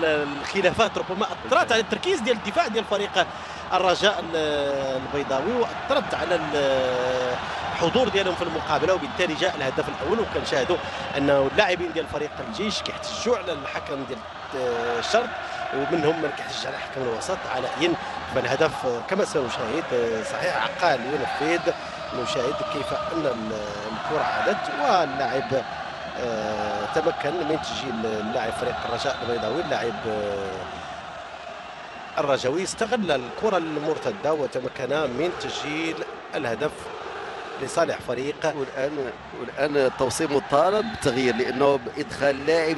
الخلافات ربما اثرت على التركيز ديال الدفاع ديال فريق الرجاء البيضاوي، واثرت على الحضور ديالهم في المقابله، وبالتالي جاء الهدف الاول. وكنشاهدوا انه اللاعبين ديال فريق الجيش كيحتجوا على الحكم ديال الشرط، ومنهم من كيحتج على حكم الوسط علاء. فالهدف كما سنشاهد صحيح عقال ينفذ، نشاهد كيف ان الكره عادت واللاعب تمكن من تسجيل. اللاعب فريق الرجاء البيضاوي اللاعب الرجوي استغل الكره المرتده وتمكن من تسجيل الهدف لصالح فريق. والان التوصيل مطالب بالتغيير، لانه ادخال لاعب